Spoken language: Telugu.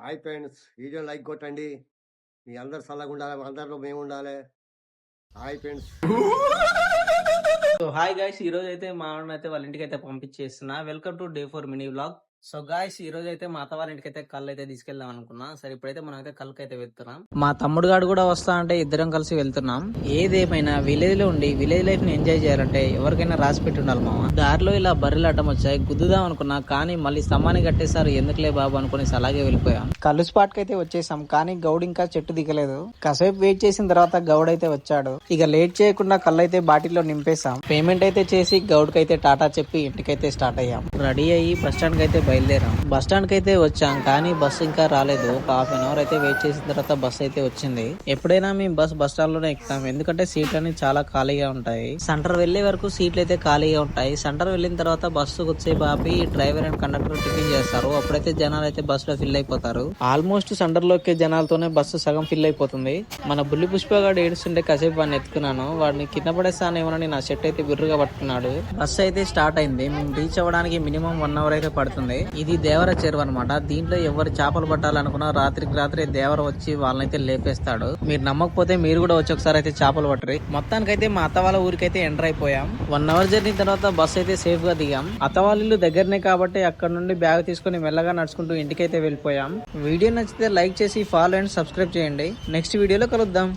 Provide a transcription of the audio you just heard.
హాయ్ ఫ్రెండ్స్, వీడియో లైక్ కొట్టండి. మీ అందరు సల్లగా ఉండాలి, అందరిలో మేము ఉండాలి. Hi friends. So hi guys, ఈ రోజు అయితే మా అయితే వాళ్ళ ఇంటికి అయితే పంపించేస్తున్నా. Welcome to day 4 mini vlog. So guys, ఈ రోజు అయితే మా అత్త వాళ్ళ ఇంటికి అయితే కళ్ళు అయితే తీసుకెళ్దాం అనుకున్నా. సరే, ఇప్పుడైతే మనం అయితే కళ్ళకి అయితే వెళ్తున్నాం. మా తమ్ముడు గాడు కూడా వస్తా అంటే ఇద్దరం కలిసి వెళ్తున్నాం. ఏదేమైనా విలేజ్ లో ఉండి విలేజ్ లైఫ్ ని ఎంజాయ్ చేయాలంటే ఎవరికైనా రాసి పెట్టి ఉండాలి మామ. దారిలో ఇలా బర్రెలు అడ్డం వచ్చాయి, గుద్దుదాం అనుకున్నా, కానీ మళ్ళీ స్తంభాన్ని కట్టేసారు. ఎందుకులే బాబు అనుకుని అలాగే వెళ్ళిపోయాం. కళ్ళు స్పాట్ కి అయితే వచ్చేసాం, కానీ గౌడ్ ఇంకా చెట్టు దిగలేదు. కాసేపు వెయిట్ చేసిన తర్వాత గౌడ్ అయితే వచ్చాడు. ఇక లేట్ చేయకుండా కళ్ళు అయితే బాటిల్లో నింపేశాం. పేమెంట్ అయితే చేసి గౌడ్ కి అయితే టాటా చెప్పి ఇంటికైతే స్టార్ట్ అయ్యాం. రెడీ అయ్యి బస్ స్టాండ్ కి అయితే బయలుదేరాం. బస్ స్టాండ్ కి అయితే వచ్చాం, కానీ బస్ ఇంకా రాలేదు. ఒక హాఫ్ అన్ అవర్ అయితే వెయిట్ చేసిన తర్వాత బస్ అయితే వచ్చింది. ఎప్పుడైనా మేము బస్ స్టాండ్ లోనే ఎక్కుతాం, ఎందుకంటే సీట్లు అన్ని చాలా ఖాళీగా ఉంటాయి. సెంటర్ వెళ్లే వరకు సీట్లు అయితే ఖాళీగా ఉంటాయి. సెంటర్ వెళ్ళిన తర్వాత బస్సు వచ్చేపు ఆపి డ్రైవర్ అండ్ కండక్టర్ టిఫిన్ చేస్తారు. అప్పుడైతే జనాలు అయితే బస్ లో ఫిల్ అయిపోతారు. ఆల్మోస్ట్ సెంటర్ లోకి జనాలతోనే బస్సు సగం ఫిల్ అయిపోతుంది. మన బుల్లి పుష్పగాడు ఏడుస్తుంటే కాసేపు వాడిని ఎత్తుకున్నాను. వాడిని కింద పడేస్తానేమోనని నా షర్ట్ అయితే బిర్రుగా పట్టుకున్నాడు. బస్ అయితే స్టార్ట్ అయింది. మేము రీచ్ అవ్వడానికి మినిమం 1 అవర్ అయితే పడుతుంది. ఇది దేవర చెరువు అనమాట. దీంట్లో ఎవరు చేపలు పట్టాలనుకున్నా రాత్రికి రాత్రి దేవర వచ్చి వాళ్ళనైతే లేపేస్తాడు. మీరు నమ్మకపోతే మీరు కూడా వచ్చి ఒకసారి అయితే చేపలు పట్టరు. మొత్తానికైతే మా అత్త వాళ్ళ ఊరికైతే ఎంటర్ అయిపోయాం. 1 అవర్ జర్నీ తర్వాత బస్ అయితే సేఫ్ గా దిగాం. అత్త వాళ్ళ ఇల్లు దగ్గరనే కాబట్టి అక్కడ నుండి బ్యాగ్ తీసుకుని మెల్లగా నడుచుకుంటూ ఇంటికైతే వెళ్ళిపోయాం. వీడియో నచ్చితే లైక్ చేసి ఫాలో అండ్ సబ్స్క్రైబ్ చేయండి. నెక్స్ట్ వీడియోలో కలుద్దాం.